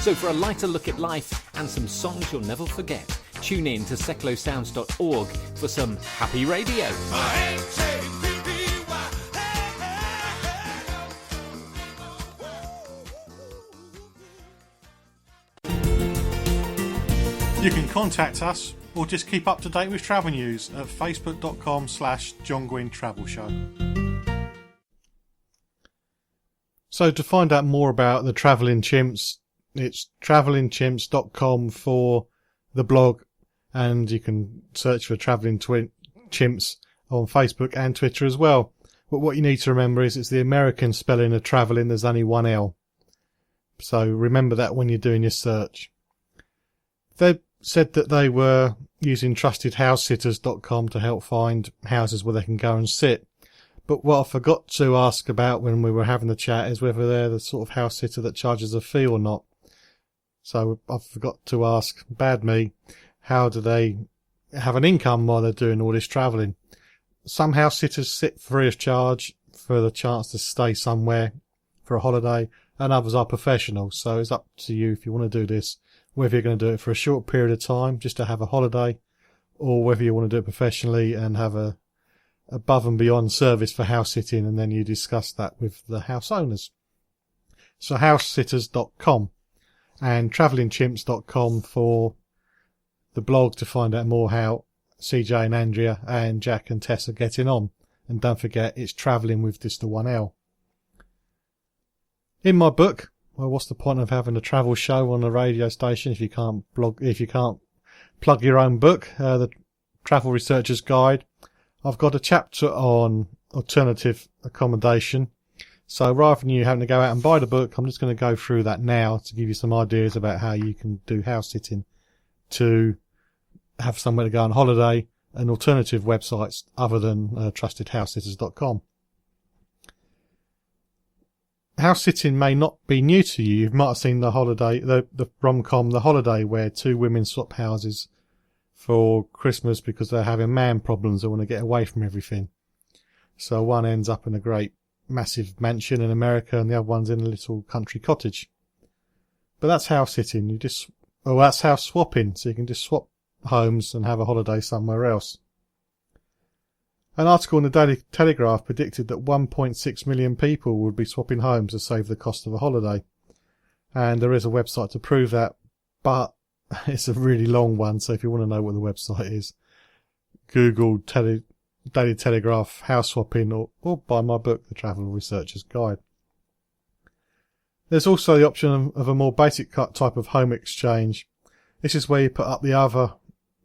So for a lighter look at life and some songs you'll never forget, tune in to seclosounds.org for some happy radio. You can contact us or just keep up to date with travel news at facebook.com/John Guinn Travel Show. So to find out more about the Traveling Chimps, it's travelingchimps.com for the blog, and you can search for Traveling Chimps on Facebook and Twitter as well. But what you need to remember is it's the American spelling of travelling, there's only one L. So remember that when you're doing your search. They said that they were using trustedhousesitters.com to help find houses where they can go and sit. But what I forgot to ask about when we were having the chat is whether they're the sort of house sitter that charges a fee or not. So I forgot to ask, bad me, how do they have an income while they're doing all this travelling? Some house sitters sit free of charge for the chance to stay somewhere for a holiday, and others are professionals. So it's up to you if you want to do this, whether you're going to do it for a short period of time just to have a holiday, or whether you want to do it professionally and have a above and beyond service for house sitting, and then you discuss that with the house owners. So housesitters.com and travelingchimps.com for the blog to find out more how CJ and Andrea and Jack and Tess are getting on. And don't forget, it's travelling with just the one L. In my book, well, what's the point of having a travel show on a radio station if you can't plug your own book, the Travel Researcher's Guide? I've got a chapter on alternative accommodation. So rather than you having to go out and buy the book, I'm just going to go through that now to give you some ideas about how you can do house sitting to have somewhere to go on holiday and alternative websites other than trustedhousesitters.com. House sitting may not be new to you. You might have seen the rom-com The Holiday, where two women swap houses for Christmas because they're having man problems. They want to get away from everything. So one ends up in a great massive mansion in America and the other one's in a little country cottage. But that's house sitting. That's house swapping. So you can just swap homes and have a holiday somewhere else. An article in the Daily Telegraph predicted that 1.6 million people would be swapping homes to save the cost of a holiday. And there is a website to prove that, but it's a really long one, so if you want to know what the website is, Google Daily Telegraph house swapping or buy my book, The Travel Researcher's Guide. There's also the option of a more basic type of home exchange. This is where you put up the other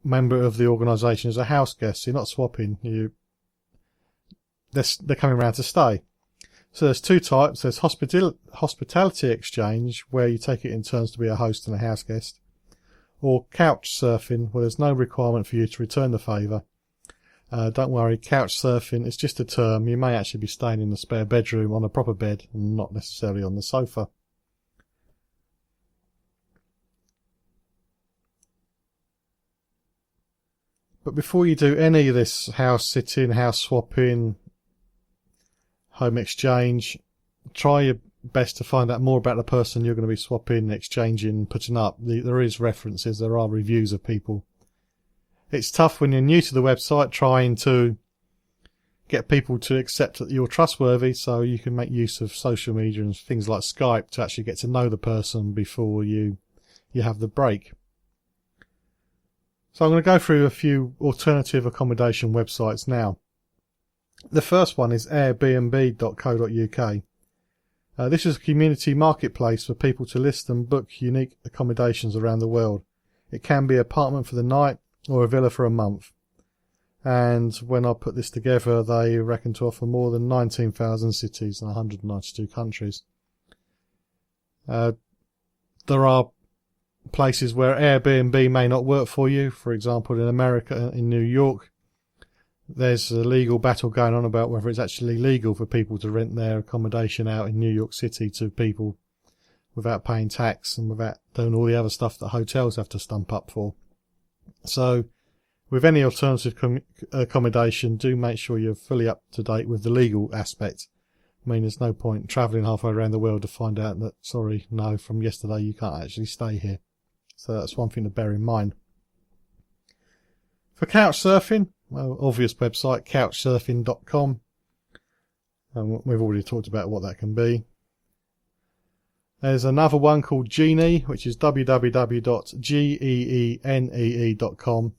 member of the organisation as a house guest. So you're not swapping, they're coming around to stay. So there's two types. There's hospitality exchange, where you take it in turns to be a host and a house guest, or couch surfing, where there's no requirement for you to return the favour. Don't worry, couch surfing is just a term. You may actually be staying in the spare bedroom on a proper bed and not necessarily on the sofa. But before you do any of this house sitting, house swapping, home exchange, try your best to find out more about the person you're going to be swapping, exchanging, putting up. There is references, there are reviews of people. It's tough when you're new to the website trying to get people to accept that you're trustworthy, so you can make use of social media and things like Skype to actually get to know the person before you have the break. So I'm going to go through a few alternative accommodation websites now. The first one is airbnb.co.uk. This is a community marketplace for people to list and book unique accommodations around the world. It can be an apartment for the night or a villa for a month. And when I put this together, they reckon to offer more than 19,000 cities in 192 countries. There are places where Airbnb may not work for you. For example, in America, in New York, there's a legal battle going on about whether it's actually legal for people to rent their accommodation out in New York City to people without paying tax and without doing all the other stuff that hotels have to stump up for. So with any alternative accommodation, do make sure you're fully up to date with the legal aspect. I mean, there's no point travelling halfway around the world to find out that, sorry, no, from yesterday you can't actually stay here. So that's one thing to bear in mind. For couch surfing, well, obvious website, couchsurfing.com. We've already talked about what that can be. There's another one called Genie, which is www.geenee.com.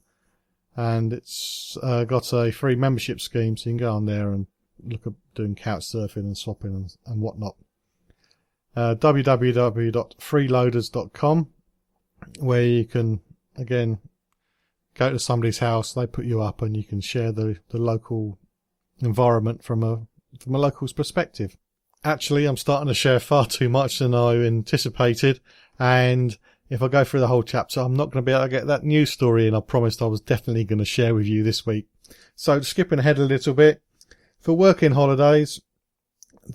And it's got a free membership scheme, so you can go on there and look at doing couch surfing and swapping and whatnot. www.freeloaders.com, where you can, again, go to somebody's house, they put you up, and you can share the local environment from a local's perspective. Actually, I'm starting to share far too much than I anticipated, and if I go through the whole chapter, I'm not going to be able to get that news story in I promised I was definitely going to share with you this week. So skipping ahead a little bit, for working holidays,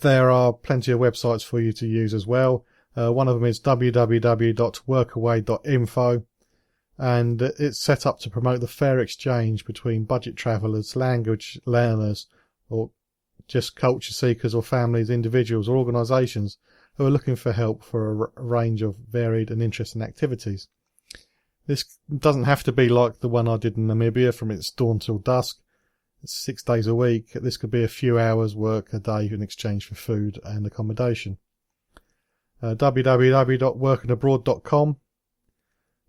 there are plenty of websites for you to use as well. One of them is www.workaway.info. and it's set up to promote the fair exchange between budget travellers, language learners, or just culture seekers or families, individuals or organisations who are looking for help for a range of varied and interesting activities. This doesn't have to be like the one I did in Namibia from its dawn till dusk. It's 6 days a week. This could be a few hours work a day in exchange for food and accommodation. www.workingabroad.com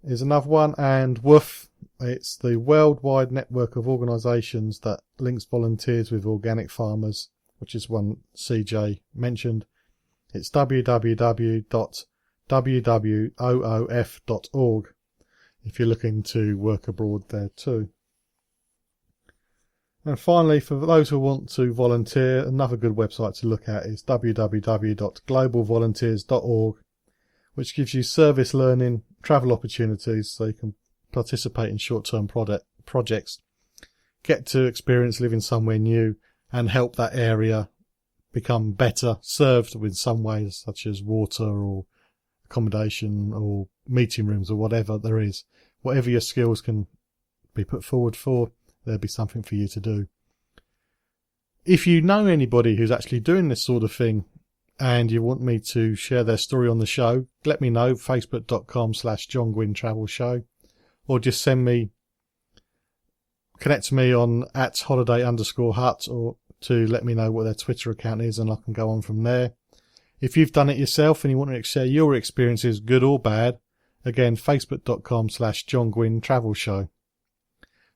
is another one, and WWOOF, it's the worldwide network of organisations that links volunteers with organic farmers, which is one CJ mentioned. It's www.wwoof.org if you're looking to work abroad there too. And finally, for those who want to volunteer, another good website to look at is www.globalvolunteers.org, which gives you service learning, travel opportunities so you can participate in short-term projects, get to experience living somewhere new, and help that area become better served with some ways, such as water or accommodation or meeting rooms or whatever there is. Whatever your skills can be put forward for, there'll be something for you to do. If you know anybody who's actually doing this sort of thing and you want me to share their story on the show, let me know, facebook.com/John Guinn Travel Show, or just connect to me on @holiday_hut, or to let me know what their Twitter account is, and I can go on from there. If you've done it yourself and you want to share your experiences, good or bad, again, facebook.com/John Guinn Travel Show.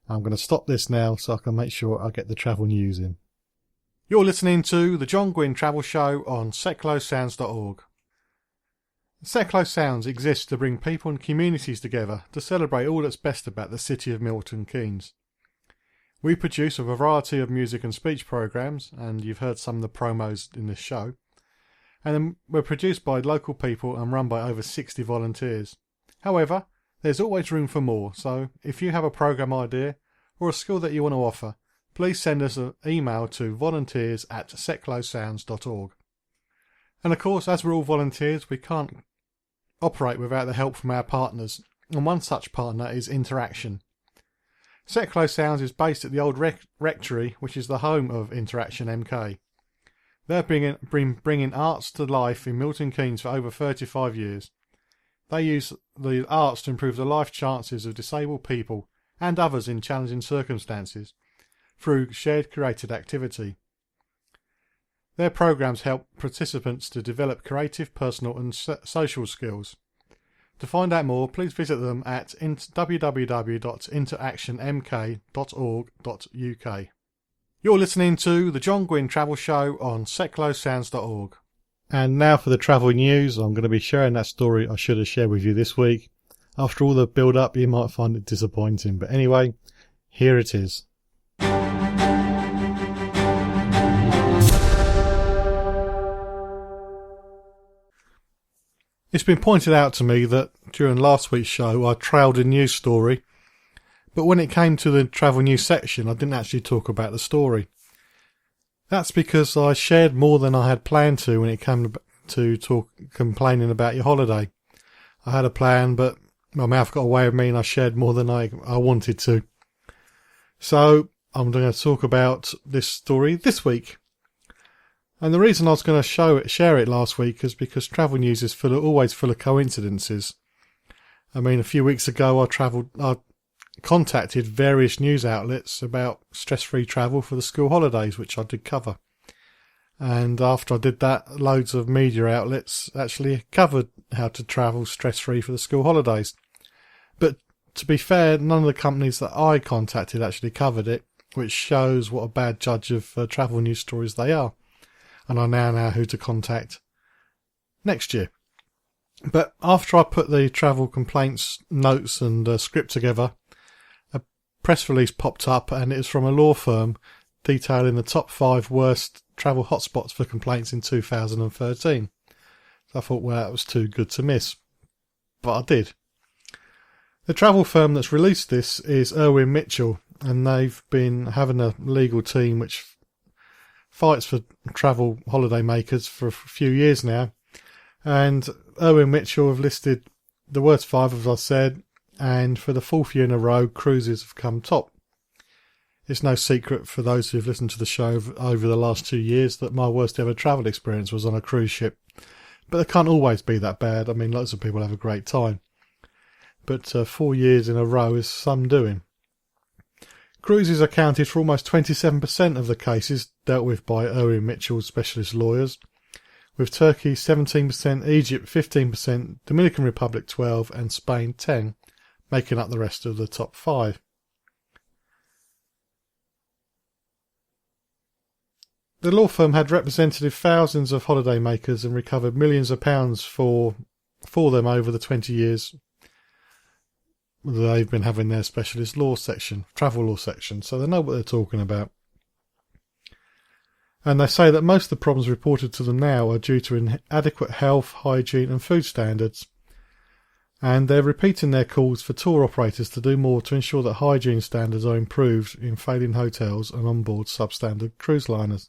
I'm going to stop this now so I can make sure I get the travel news in. You're listening to the John Guinn Travel Show on seclosounds.org. Seclo Sounds exists to bring people and communities together to celebrate all that's best about the city of Milton Keynes. We produce a variety of music and speech programs, and you've heard some of the promos in this show, and we're produced by local people and run by over 60 volunteers. However, there's always room for more, so if you have a program idea or a skill that you want to offer, please send us an email to volunteers@seclosounds.org. And of course, as we're all volunteers, we can't operate without the help from our partners, and one such partner is Interaction. Seclo Sounds is based at the old rectory, which is the home of Interaction MK. They've been bringing arts to life in Milton Keynes for over 35 years. They use the arts to improve the life chances of disabled people and others in challenging circumstances through shared created activity. Their programs help participants to develop creative, personal and social skills. To find out more, please visit them at www.interactionmk.org.uk. You're listening to the John Guinn Travel Show on seclosounds.org. And now for the travel news. I'm going to be sharing that story I should have shared with you this week. After all the build-up, you might find it disappointing. But anyway, here it is. It's been pointed out to me that during last week's show I trailed a news story, but when it came to the travel news section I didn't actually talk about the story. That's because I shared more than I had planned to when it came to complaining about your holiday. I had a plan, but my mouth got away with me and I shared more than I wanted to. So I'm going to talk about this story this week. And the reason I was going to share it last week is because travel news is always full of coincidences. I mean, a few weeks ago I contacted various news outlets about stress-free travel for the school holidays, which I did cover. And after I did that, loads of media outlets actually covered how to travel stress-free for the school holidays. But to be fair, none of the companies that I contacted actually covered it, which shows what a bad judge of travel news stories they are. And I now know who to contact next year. But after I put the travel complaints notes and script together, a press release popped up, and it was from a law firm detailing the top 5 worst travel hotspots for complaints in 2013. So I thought, well, that was too good to miss. But I did. The travel firm that's released this is Irwin Mitchell, and they've been having a legal team which fights for travel holiday makers for a few years now. And Irwin Mitchell have listed the worst 5, as I said, and for the 4th year in a row, cruises have come top. It's no secret for those who've listened to the show over the last 2 years that my worst ever travel experience was on a cruise ship. But it can't always be that bad. I mean, lots of people have a great time. But 4 years in a row is some doing. Cruises accounted for almost 27% of the cases dealt with by Irwin Mitchell's specialist lawyers, with Turkey 17%, Egypt 15%, Dominican Republic 12%, and Spain 10%, making up the rest of the top 5. The law firm had represented thousands of holidaymakers and recovered millions of pounds for them over the 20 years they've been having their specialist law section, travel law section, so they know what they're talking about. And they say that most of the problems reported to them now are due to inadequate health, hygiene and food standards. And they're repeating their calls for tour operators to do more to ensure that hygiene standards are improved in failing hotels and onboard substandard cruise liners.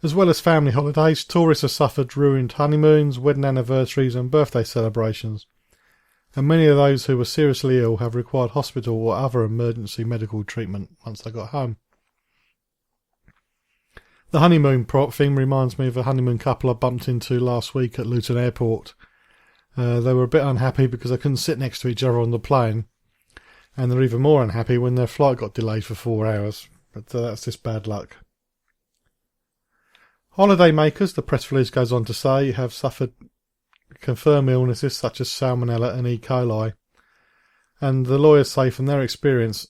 As well as family holidays, tourists have suffered ruined honeymoons, wedding anniversaries and birthday celebrations. And many of those who were seriously ill have required hospital or other emergency medical treatment once they got home. The honeymoon thing reminds me of a honeymoon couple I bumped into last week at Luton Airport. They were a bit unhappy because they couldn't sit next to each other on the plane, and they're even more unhappy when their flight got delayed for 4 hours, but that's just bad luck. Holiday makers, the press release goes on to say, have suffered confirmed illnesses such as Salmonella and E. coli, and the lawyers say from their experience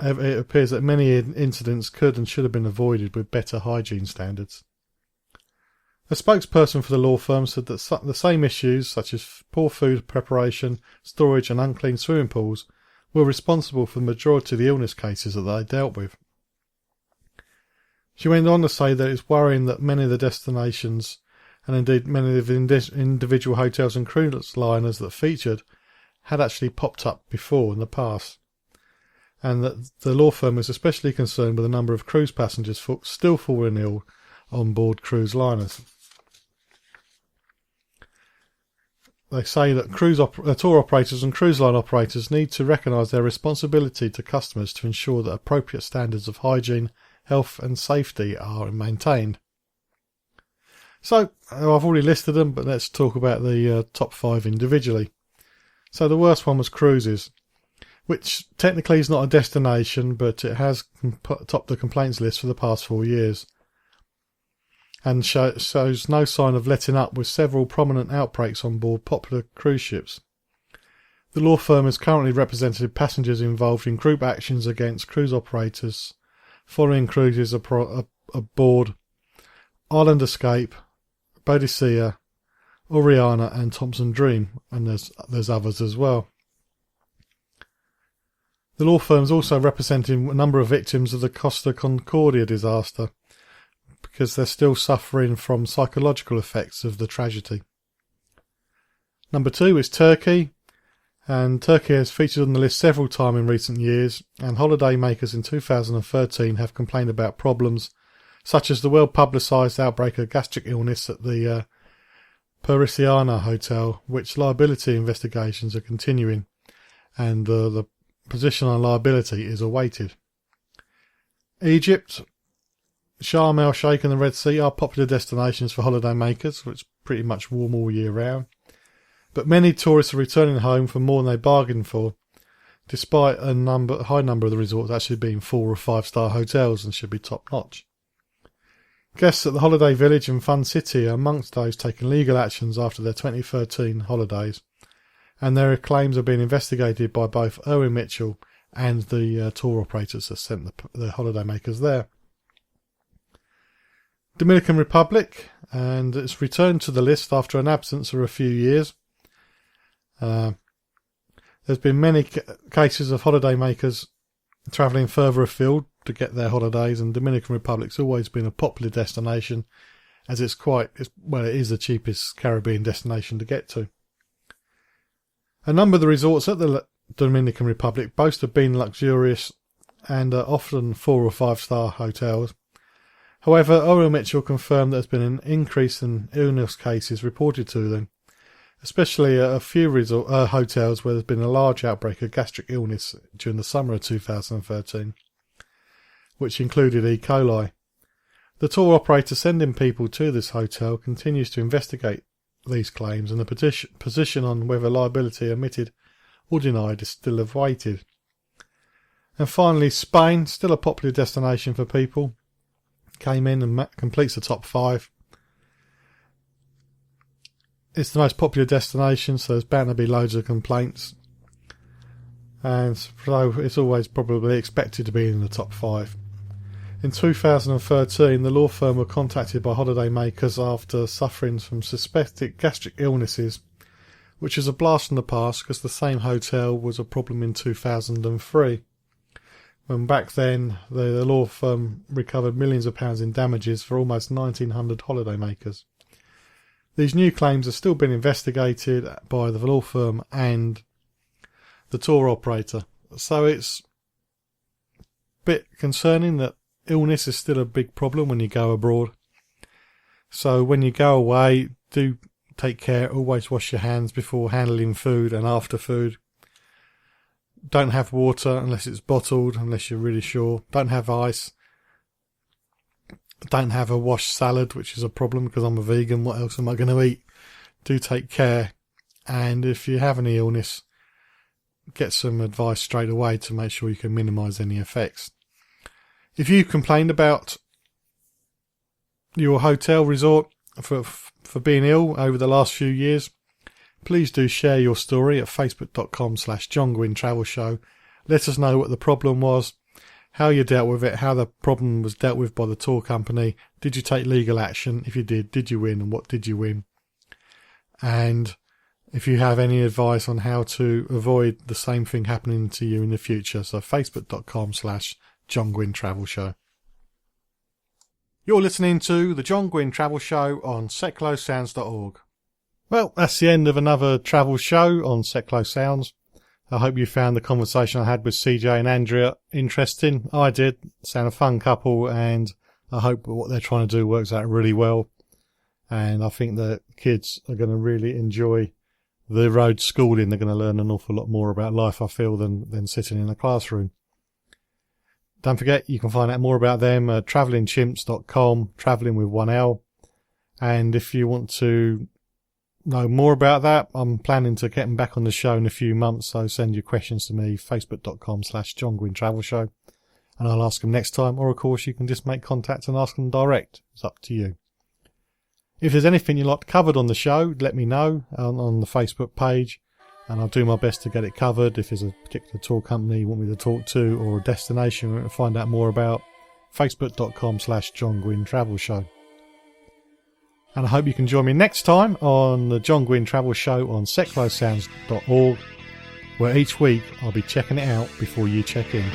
it appears that many incidents could and should have been avoided with better hygiene standards. A spokesperson for the law firm said that the same issues such as poor food preparation, storage and unclean swimming pools were responsible for the majority of the illness cases that they dealt with. She went on to say that it's worrying that many of the destinations, and indeed many of the individual hotels and cruise liners that featured, had actually popped up before in the past, and that the law firm is especially concerned with the number of cruise passengers still falling ill on board cruise liners. They say that tour operators and cruise line operators need to recognise their responsibility to customers to ensure that appropriate standards of hygiene, health and safety are maintained. So, I've already listed them, but let's talk about the top 5 individually. So the worst one was cruises, which technically is not a destination, but it has topped the complaints list for the past 4 years, and shows no sign of letting up, with several prominent outbreaks on board popular cruise ships. The law firm has currently represented passengers involved in group actions against cruise operators following cruises aboard Island Escape, Bodicea, Oriana and Thompson Dream, and there's others as well. The law firm is also representing a number of victims of the Costa Concordia disaster, because they're still suffering from psychological effects of the tragedy. Number 2 is Turkey, and Turkey has featured on the list several times in recent years, and holiday makers in 2013 have complained about problems such as the well-publicised outbreak of gastric illness at the Perisiana Hotel, which liability investigations are continuing, and the position on liability is awaited. Egypt, Sharm el-Sheikh and the Red Sea are popular destinations for holiday makers, which pretty much warm all year round. But many tourists are returning home for more than they bargained for, despite a high number of the resorts actually being 4 or 5 star hotels and should be top notch. Guests at the Holiday Village and Fun City are amongst those taking legal actions after their 2013 holidays, and their claims are being investigated by both Irwin Mitchell and the tour operators that sent the holiday makers there. Dominican Republic, and it's returned to the list after an absence of a few years. There's been many cases of holiday makers travelling further afield to get their holidays, and Dominican Republic's always been a popular destination, as it is the cheapest Caribbean destination to get to. A number of the resorts at the Dominican Republic boast of being luxurious and are often 4 or 5 star hotels. However, Irwin Mitchell confirmed there's been an increase in illness cases reported to them, especially at a few hotels where there's been a large outbreak of gastric illness during the summer of 2013, which included E. coli. The tour operator sending people to this hotel continues to investigate these claims, and the position on whether liability admitted or denied is still awaited. And finally, Spain, still a popular destination for people, came in and completes the top 5. It's the most popular destination, so there's bound to be loads of complaints. And so it's always probably expected to be in the top 5. In 2013, the law firm were contacted by holidaymakers after suffering from suspected gastric illnesses, which is a blast from the past because the same hotel was a problem in 2003. When back then, the law firm recovered millions of pounds in damages for almost 1,900 holidaymakers. These new claims are still being investigated by the law firm and the tour operator. So it's a bit concerning that illness is still a big problem when you go abroad. So when you go away, do take care. Always wash your hands before handling food and after food. Don't have water unless it's bottled, unless you're really sure. Don't have ice. Don't have a washed salad, which is a problem because I'm a vegan. What else am I going to eat? Do take care. And if you have any illness, get some advice straight away to make sure you can minimise any effects. If you complained about your hotel resort for being ill over the last few years, please do share your story at facebook.com/John Guinn Travel Show. Let us know what the problem was, how you dealt with it, how the problem was dealt with by the tour company. Did you take legal action? If you did you win, and what did you win? And if you have any advice on how to avoid the same thing happening to you in the future, so facebook.com/John Guinn Travel Show. You're listening to the John Guinn Travel Show on seclosounds.org. Well, that's the end of another travel show on Seclo Sounds. I hope you found the conversation I had with CJ and Andrea interesting. I did. Sound a fun couple, and I hope what they're trying to do works out really well. And I think the kids are going to really enjoy the road schooling. They're going to learn an awful lot more about life, I feel, than sitting in a classroom. Don't forget, you can find out more about them at travelingchimps.com, travelling with 1L. And if you want to know more about that, I'm planning to get them back on the show in a few months, so send your questions to me, facebook.com/John Guinn Travel Show, and I'll ask them next time, or of course you can just make contact and ask them direct. It's up to you. If there's anything you'd like covered on the show, let me know on the Facebook page, and I'll do my best to get it covered. If there's a particular tour company you want me to talk to, or a destination you want to find out more about, facebook.com/John Guinn Travel Show. And I hope you can join me next time on the John Guinn Travel Show on seclosounds.org, where each week I'll be checking it out before you check in.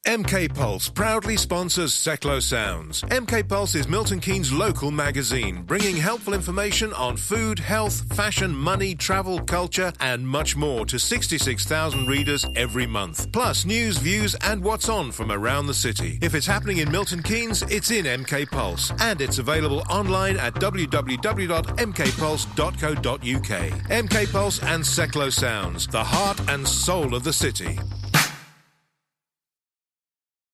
MK Pulse proudly sponsors Seclo Sounds. MK Pulse is Milton Keynes' local magazine, bringing helpful information on food, health, fashion, money, travel, culture, and much more to 66,000 readers every month. Plus news, views, and what's on from around the city. If it's happening in Milton Keynes, it's in MK Pulse, and it's available online at www.mkpulse.co.uk. MK Pulse and Seclo Sounds, the heart and soul of the city.